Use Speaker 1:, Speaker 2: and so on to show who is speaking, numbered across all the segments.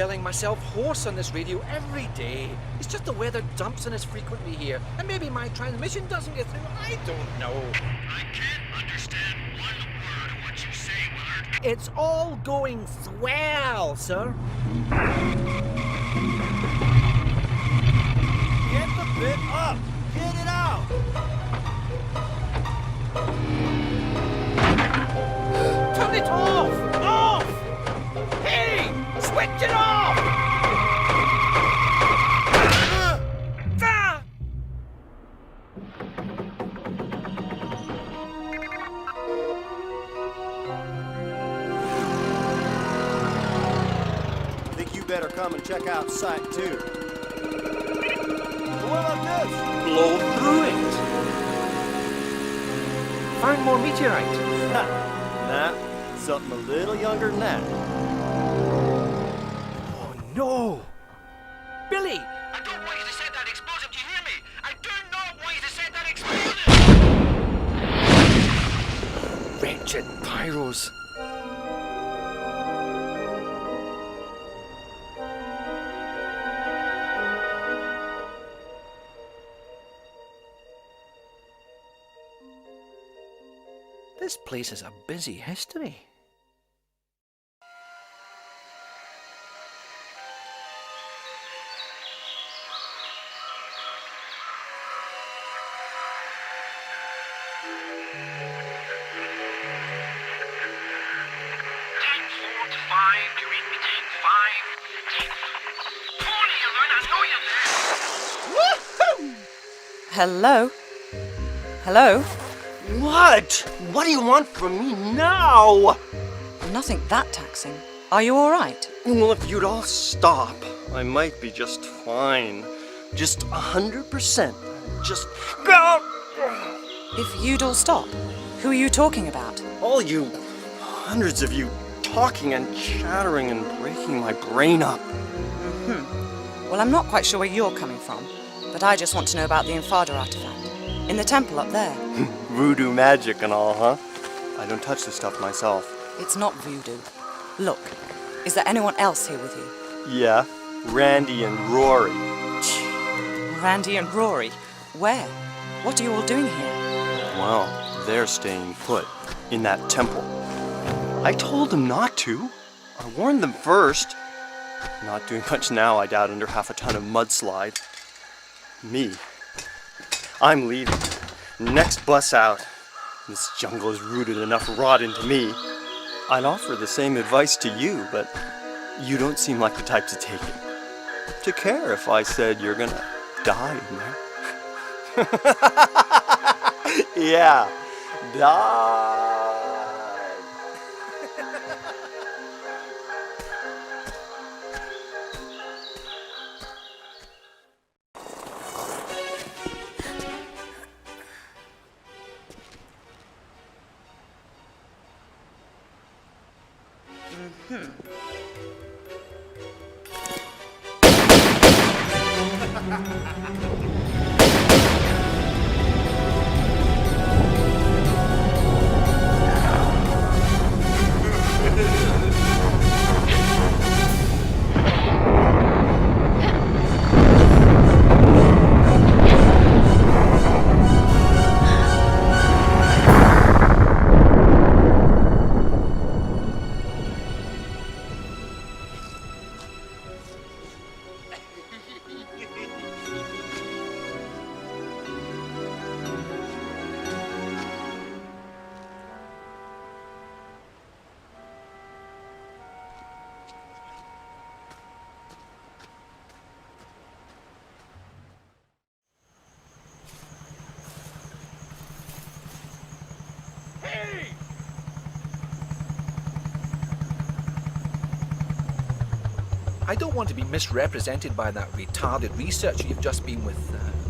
Speaker 1: yelling myself hoarse on this radio every day. It's just the weather dumps on us frequently here, and maybe my transmission doesn't get through. I don't know.
Speaker 2: I can't understand one word of what you say, Willard.
Speaker 1: It's all going swell, sir.
Speaker 3: Get the bit up! Get it out!
Speaker 1: Turn it off! Off! Hey! Switch it off! Ah!
Speaker 3: Think you better come and check out Site 2. What about this?
Speaker 1: Blow through it! Find more meteorite.
Speaker 3: Nah, something a little younger than that.
Speaker 1: Oh no! Billy!
Speaker 2: I don't want you to set that explosive, do you hear me? I do not want you to set that explosive!
Speaker 1: Wretched pyros. This place has a busy history.
Speaker 4: Hello? Hello?
Speaker 3: What? What do you want from me now?
Speaker 4: Nothing that taxing. Are you all right?
Speaker 3: Well, if you'd all stop, I might be just fine. Just 100%. Just go!
Speaker 4: If you'd all stop, who are you talking about?
Speaker 3: All you, hundreds of you, talking and chattering and breaking my brain up.
Speaker 4: Well, I'm not quite sure where you're coming from, but I just want to know about the Infada artifact. In the temple up there.
Speaker 3: Voodoo magic and all, huh? I don't touch this stuff myself.
Speaker 4: It's not voodoo. Look, is there anyone else here with you?
Speaker 3: Yeah, Randy and Rory.
Speaker 4: Randy and Rory? Where? What are you all doing here?
Speaker 3: Well, they're staying put in that temple. I told them not to. I warned them first. Not doing much now, I doubt, under half a ton of mudslide. Me. I'm leaving. Next bus out. This jungle has rooted enough rot into me. I'd offer the same advice to you, but you don't seem like the type to take it. To care if I said you're gonna die in there. Yeah, die.
Speaker 1: I don't want to be misrepresented by that retarded researcher you've just been with.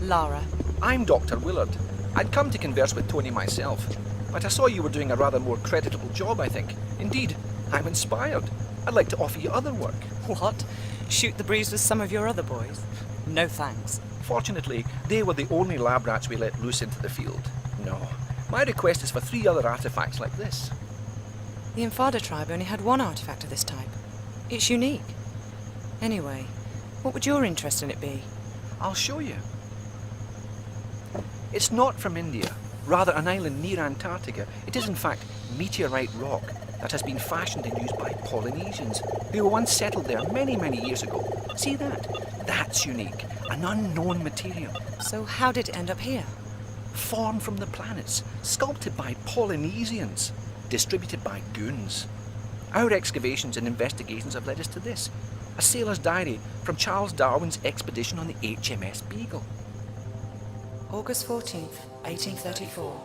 Speaker 4: Lara.
Speaker 1: I'm Dr. Willard. I'd come to converse with Tony myself, but I saw you were doing a rather more creditable job, I think. Indeed, I'm inspired. I'd like to offer you other work.
Speaker 4: What? Shoot the breeze with some of your other boys? No thanks.
Speaker 1: Fortunately, they were the only lab rats we let loose into the field. No. My request is for 3 other artifacts like this.
Speaker 4: The Infada tribe only had one artifact of this type. It's unique. Anyway, what would your interest in it be?
Speaker 1: I'll show you. It's not from India, rather an island near Antarctica. It is in fact meteorite rock that has been fashioned and used by Polynesians who were once settled there many, many years ago. See that? That's unique, an unknown material.
Speaker 4: So how did it end up here?
Speaker 1: Formed from the planets, sculpted by Polynesians, distributed by goons. Our excavations and investigations have led us to this, a sailor's diary from Charles Darwin's expedition on the HMS Beagle.
Speaker 4: August 14th, 1834.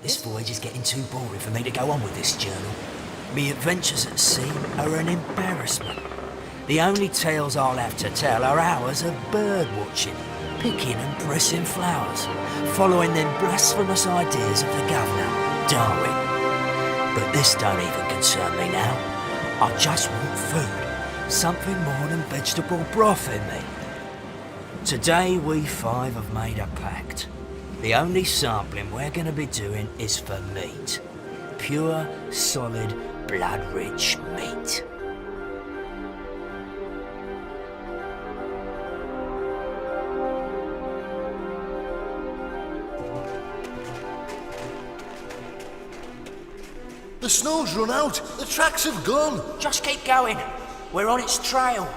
Speaker 5: This voyage is getting too boring for me to go on with this journal. Me adventures at sea are an embarrassment. The only tales I'll have to tell are hours of bird watching, picking and pressing flowers, following them blasphemous ideas of the governor, Darwin. But this don't even concern me now. I just want food, something more than vegetable broth in me. Today we five have made a pact. The only sampling we're going to be doing is for meat. Pure, solid, blood-rich meat.
Speaker 6: The snow's run out. The tracks have gone.
Speaker 5: Just keep going. We're on its trail.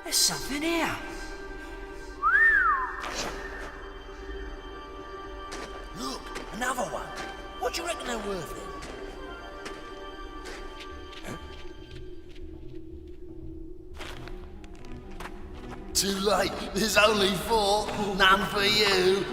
Speaker 5: There's something here.
Speaker 6: Look, another one. What do you reckon they're worth then? Too late. There's only 4. None for you.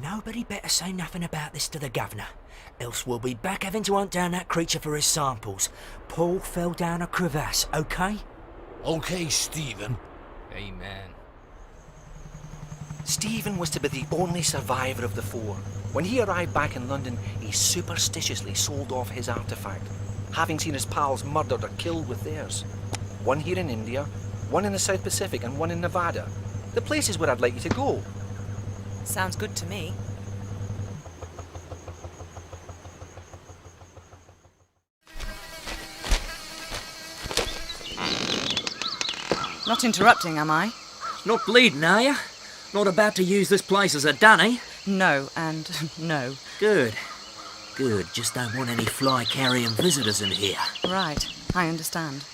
Speaker 5: Nobody better say nothing about this to the governor, else we'll be back having to hunt down that creature for his samples. Paul fell down a crevasse, okay?
Speaker 6: Okay, Stephen.
Speaker 7: Amen.
Speaker 1: Stephen was to be the only survivor of the 4. When he arrived back in London, he superstitiously sold off his artifact, having seen his pals murdered or killed with theirs. One here in India, one in the South Pacific, and one in Nevada. The places where I'd like you to go.
Speaker 4: Sounds good to me. Not interrupting, am I?
Speaker 5: Not bleeding, are you? Not about to use this place as a dunny?
Speaker 4: No, and no.
Speaker 5: Good. Good. Just don't want any fly-carrying visitors in here.
Speaker 4: Right, I understand.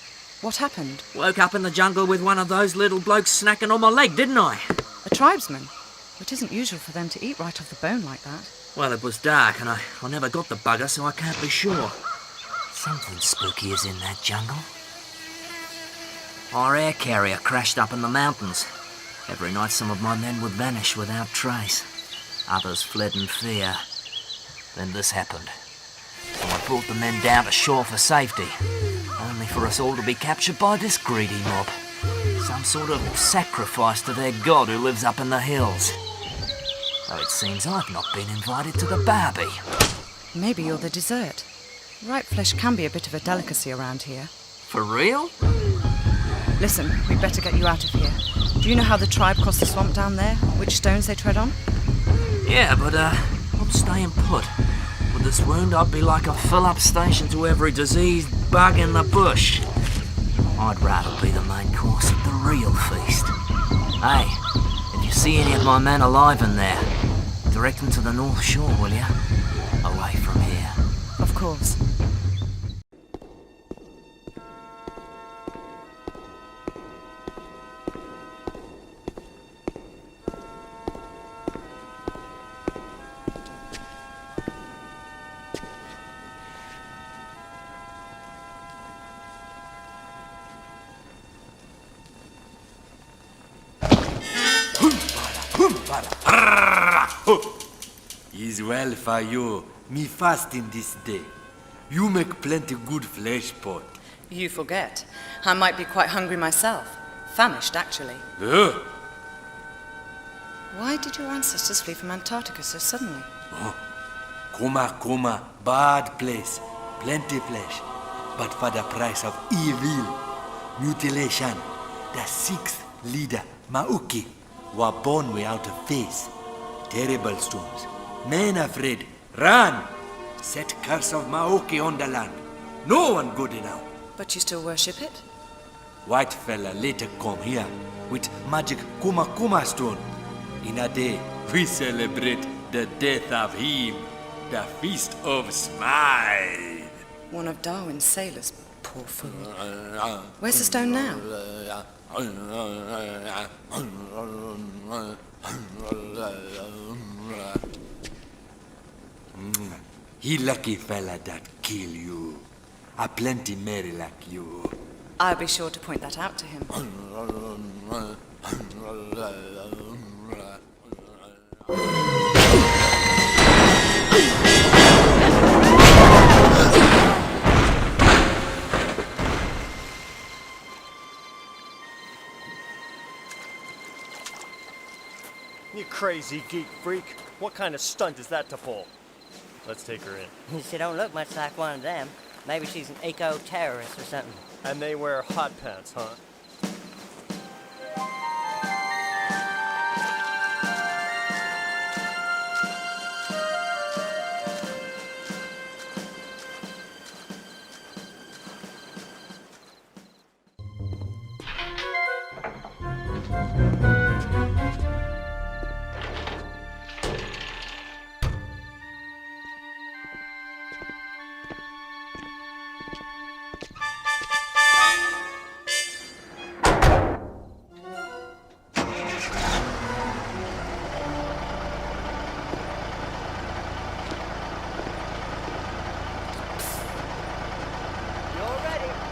Speaker 4: What happened?
Speaker 5: Woke up in the jungle with one of those little blokes snacking on my leg, didn't I?
Speaker 4: A tribesman? It isn't usual for them to eat right off the bone like that.
Speaker 5: Well, it was dark and I never got the bugger, so I can't be sure. Something spooky is in that jungle. Our air carrier crashed up in the mountains. Every night some of my men would vanish without trace. Others fled in fear. Then this happened. So I brought the men down to shore for safety, only for us all to be captured by this greedy mob. Some sort of sacrifice to their god who lives up in the hills. Though it seems I've not been invited to the barbie.
Speaker 4: Maybe you're the dessert. Ripe flesh can be a bit of a delicacy around here.
Speaker 5: For real?
Speaker 4: Listen, we'd better get you out of here. Do you know how the tribe crossed the swamp down there? Which stones they tread on?
Speaker 5: Yeah, but I'm staying put. With this wound, I'd be like a fill-up station to every diseased bug in the bush. I'd rather be the main course of the real feast. Hey, if you see any of my men alive in there, direct them to the North Shore, will you? Away from here.
Speaker 4: Of course.
Speaker 7: Is well for you, me fasting this day. You make plenty good flesh pot.
Speaker 4: You forget. I might be quite hungry myself. Famished, actually.
Speaker 7: Ugh.
Speaker 4: Why did your ancestors flee from Antarctica so suddenly?
Speaker 7: Coma, bad place. Plenty flesh. But for the price of evil. Mutilation. The sixth leader, Mauki, were born without a face. Terrible storms. Men afraid. Run! Set curse of Maoki on the land. No one good enough.
Speaker 4: But you still worship it?
Speaker 7: White fella later come here with magic Kuma stone. In a day, we celebrate the death of him. The Feast of Smile.
Speaker 4: One of Darwin's sailors. Poor fool. Where's the stone now?
Speaker 7: He lucky fella that kill you. A plenty merry like you.
Speaker 4: I'll be sure to point that out to him.
Speaker 3: You crazy geek freak. What kind of stunt is that to pull? Let's take her in.
Speaker 8: She don't look much like one of them. Maybe she's an eco-terrorist or something.
Speaker 3: And they wear hot pants, huh?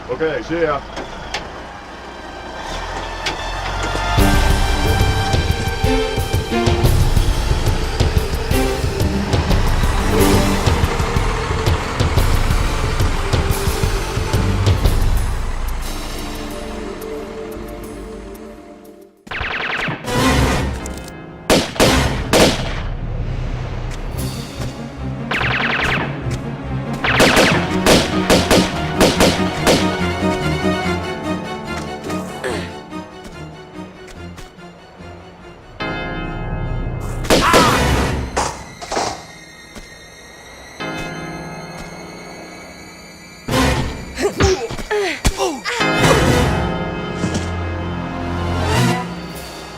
Speaker 9: Okay, see ya.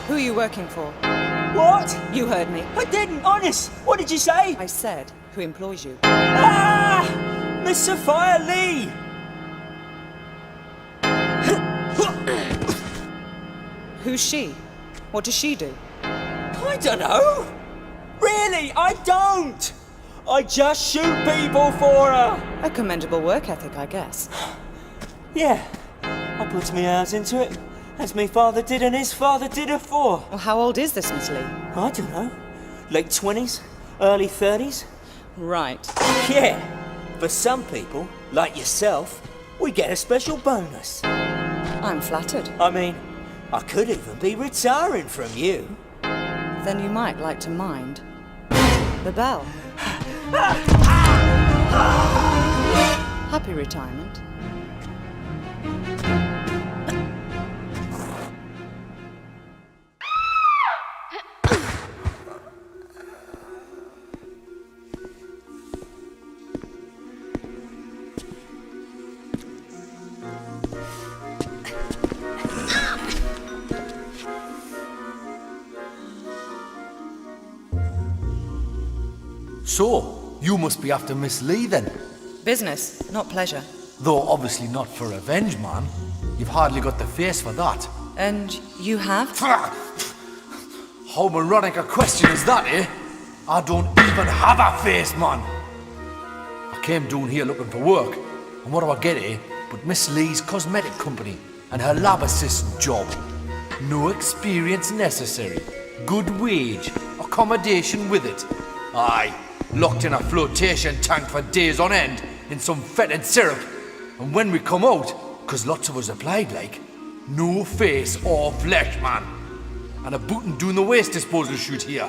Speaker 4: Who are you working for?
Speaker 5: What?
Speaker 4: You heard me.
Speaker 5: I didn't, honest. What did you say?
Speaker 4: I said, who employs you?
Speaker 5: Ah! Miss Sophia Lee!
Speaker 4: Who's she? What does she do?
Speaker 5: I don't know. Really, I don't. I just shoot people for her.
Speaker 4: A commendable work ethic, I guess.
Speaker 5: Yeah, I put me hours into it, as my father did and his father did afore.
Speaker 4: Well, how old is this Miss Lee?
Speaker 5: I don't know. Late 20s, early 30s.
Speaker 4: Right.
Speaker 5: Yeah, for some people, like yourself, we get a special bonus.
Speaker 4: I'm flattered.
Speaker 5: I mean, I could even be retiring from you.
Speaker 4: Then you might like to mind the bell. Happy retirement.
Speaker 7: So, you must be after Miss Lee then.
Speaker 4: Business, not pleasure.
Speaker 7: Though obviously not for revenge, man. You've hardly got the face for that.
Speaker 4: And you have?
Speaker 7: How moronic a question is that, eh? I don't even have a face, man. I came down here looking for work, and what do I get, eh? But Miss Lee's cosmetic company and her lab assistant job. No experience necessary. Good wage. Accommodation with it. Aye, locked in a flotation tank for days on end in some fetid syrup. And when we come out, 'cause lots of us applied like, no face or flesh, man. And a bootin' doing the waste disposal shoot here.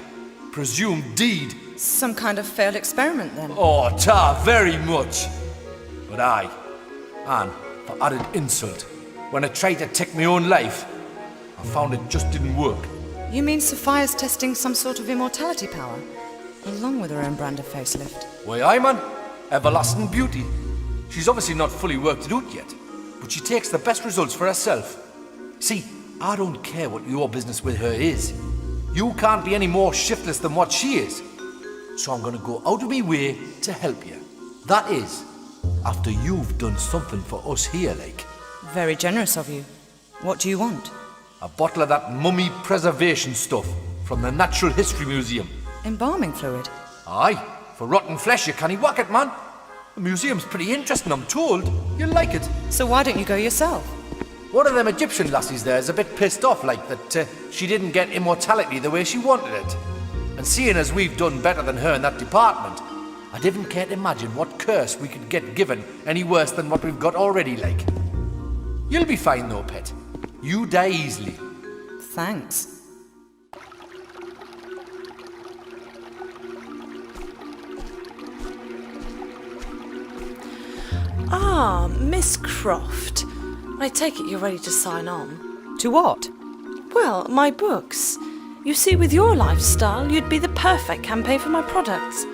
Speaker 7: Presumed deed.
Speaker 4: Some kind of failed experiment then.
Speaker 7: Oh, very much. But aye, and for added insult, when I tried to take my own life, I found it just didn't work.
Speaker 4: You mean Sophia's testing some sort of immortality power, along with her own brand of facelift?
Speaker 7: Why, aye, man. Everlasting beauty. She's obviously not fully worked it out yet, but she takes the best results for herself. See, I don't care what your business with her is. You can't be any more shiftless than what she is. So I'm gonna go out of my way to help you. That is, after you've done something for us here, like.
Speaker 4: Very generous of you. What do you want?
Speaker 7: A bottle of that mummy preservation stuff from the Natural History Museum.
Speaker 4: Embalming fluid?
Speaker 7: Aye, for rotten flesh you can't whack it, man. The museum's pretty interesting, I'm told. You'll like it.
Speaker 4: So why don't you go yourself?
Speaker 7: One of them Egyptian lassies there is a bit pissed off like that she didn't get immortality the way she wanted it. And seeing as we've done better than her in that department, I didn't care to imagine what curse we could get given any worse than what we've got already, like. You'll be fine though, pet. You die easily.
Speaker 4: Thanks.
Speaker 10: Ah, Miss Croft. I take it you're ready to sign on.
Speaker 4: To what?
Speaker 10: Well, my books. You see, with your lifestyle, you'd be the perfect campaign for my products.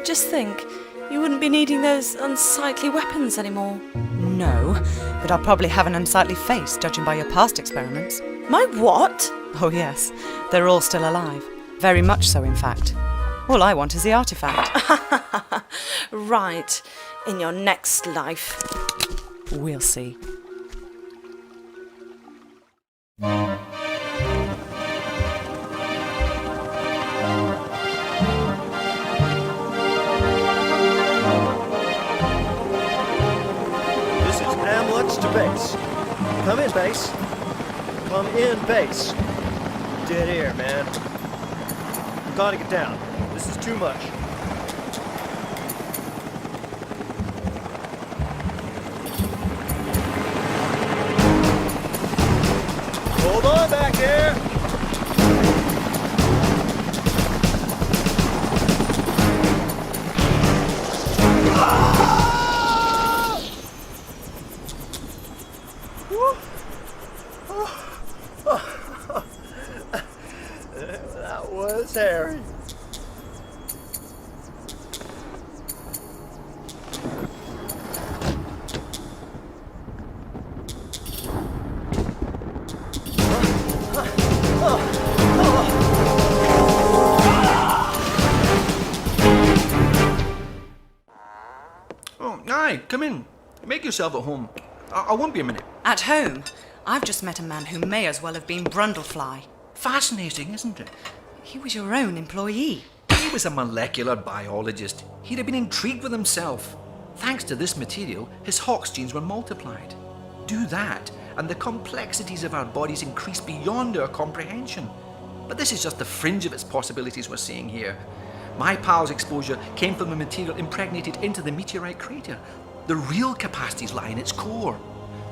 Speaker 10: Just think, you wouldn't be needing those unsightly weapons anymore.
Speaker 4: No, but I'll probably have an unsightly face, judging by your past experiments.
Speaker 10: My what?
Speaker 4: Oh yes, they're all still alive. Very much so, in fact. All I want is the artifact.
Speaker 10: Right, in your next life.
Speaker 4: We'll see.
Speaker 3: To base. Come in, base. Come in, base. Dead air, man. You gotta get down. This is too much. Hold on back there. That was Harry.
Speaker 1: Oh, aye, come in. Make yourself at home. I won't be a minute.
Speaker 4: At home? I've just met a man who may as well have been Brundlefly.
Speaker 1: Fascinating, isn't it?
Speaker 4: He was your own employee.
Speaker 1: He was a molecular biologist. He'd have been intrigued with himself. Thanks to this material, his Hox genes were multiplied. Do that, and the complexities of our bodies increase beyond our comprehension. But this is just the fringe of its possibilities we're seeing here. My pal's exposure came from the material impregnated into the meteorite crater. The real capacities lie in its core,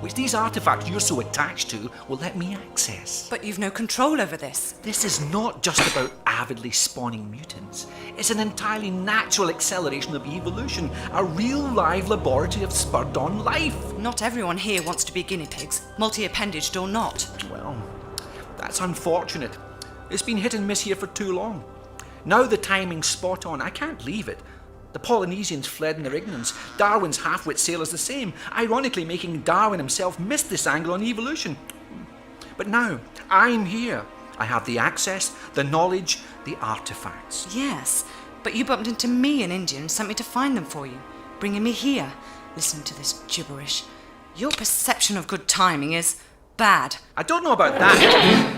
Speaker 1: which these artifacts you're so attached to will let me access.
Speaker 4: But you've no control over this.
Speaker 1: This is not just about avidly spawning mutants. It's an entirely natural acceleration of evolution, a real live laboratory of spurred-on life.
Speaker 4: Not everyone here wants to be guinea pigs, multi-appendaged or not.
Speaker 1: Well, that's unfortunate. It's been hit and miss here for too long. Now the timing's spot on. I can't leave it. The Polynesians fled in their ignorance. Darwin's half-wit sailors the same, ironically making Darwin himself miss this angle on evolution. But now, I'm here. I have the access, the knowledge, the artifacts.
Speaker 4: Yes, But you bumped into me in India and sent me to find them for you, bringing me here, listening to this gibberish. Your perception of good timing is bad.
Speaker 1: I don't know about that.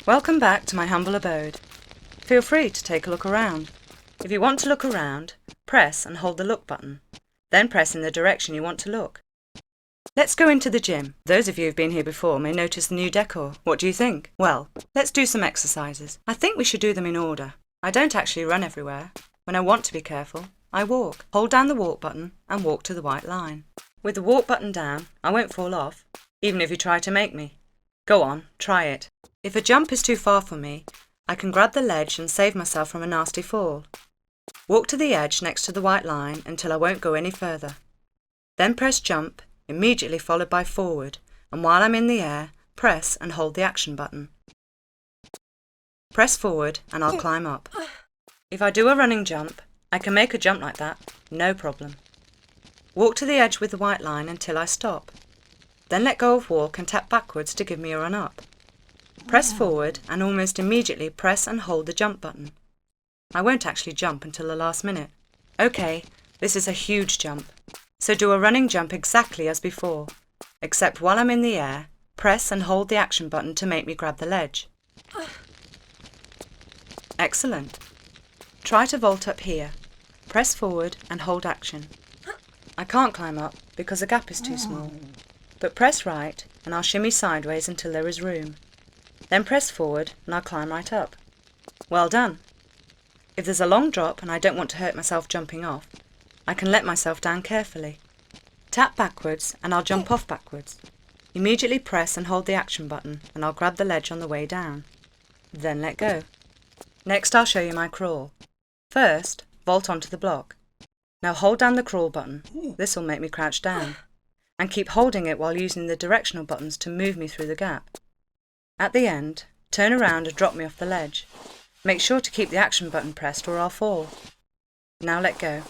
Speaker 4: Welcome back to my humble abode. Feel free to take a look around. If you want to look around, press and hold the look button. Then press in the direction you want to look. Let's go into the gym. Those of you who've been here before may notice the new decor. What do you think? Well, let's do some exercises. I think we should do them in order. I don't actually run everywhere. When I want to be careful, I walk. Hold down the walk button and walk to the white line. With the walk button down, I won't fall off, even if you try to make me. Go on, try it. If a jump is too far for me, I can grab the ledge and save myself from a nasty fall. Walk to the edge next to the white line until I won't go any further. Then press jump, immediately followed by forward, and while I'm in the air, press and hold the action button. Press forward and I'll climb up. If I do a running jump, I can make a jump like that, no problem. Walk to the edge with the white line until I stop. Then let go of walk and tap backwards to give me a run up. Press forward and almost immediately press and hold the jump button. I won't actually jump until the last minute. Okay, this is a huge jump. So do a running jump exactly as before, except while I'm in the air, press and hold the action button to make me grab the ledge. Excellent. Try to vault up here. Press forward and hold action. I can't climb up because the gap is too small. But press right and I'll shimmy sideways until there is room. Then press forward and I'll climb right up. Well done. If there's a long drop and I don't want to hurt myself jumping off, I can let myself down carefully. Tap backwards and I'll jump off backwards. Immediately press and hold the action button and I'll grab the ledge on the way down. Then let go. Next I'll show you my crawl. First, vault onto the block. Now hold down the crawl button. This will make me crouch down. And keep holding it while using the directional buttons to move me through the gap. At the end, turn around and drop me off the ledge. Make sure to keep the action button pressed or I'll fall. Now let go.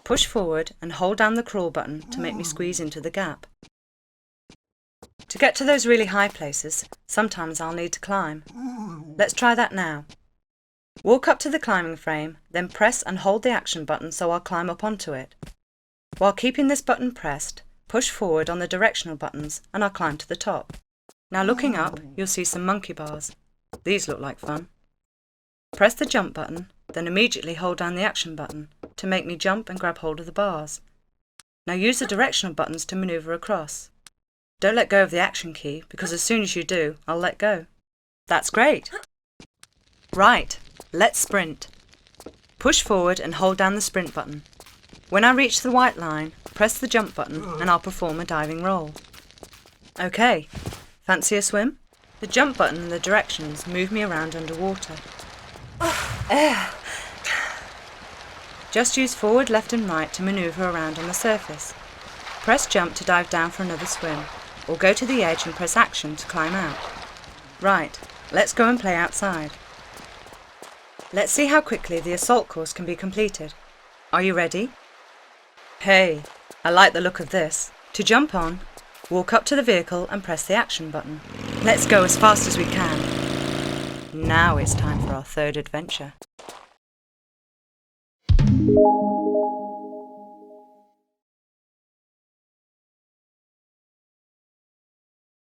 Speaker 4: Push forward and hold down the crawl button to make me squeeze into the gap. To get to those really high places, sometimes I'll need to climb. Let's try that now. Walk up to the climbing frame, then press and hold the action button so I'll climb up onto it. While keeping this button pressed, push forward on the directional buttons and I'll climb to the top. Now looking up, you'll see some monkey bars. These look like fun. Press the jump button, then immediately hold down the action button to make me jump and grab hold of the bars. Now use the directional buttons to manoeuvre across. Don't let go of the action key because as soon as you do, I'll let go. That's great! Right, let's sprint. Push forward and hold down the sprint button. When I reach the white line, press the jump button and I'll perform a diving roll. Okay, fancy a swim? The jump button and the directions move me around underwater. Just use forward, left and right to manoeuvre around on the surface. Press jump to dive down for another swim, or go to the edge and press action to climb out. Right, let's go and play outside. Let's see how quickly the assault course can be completed. Are you ready? Hey, I like the look of this. To jump on, walk up to the vehicle and press the action button. Let's go as fast as we can. Now it's time for our third adventure.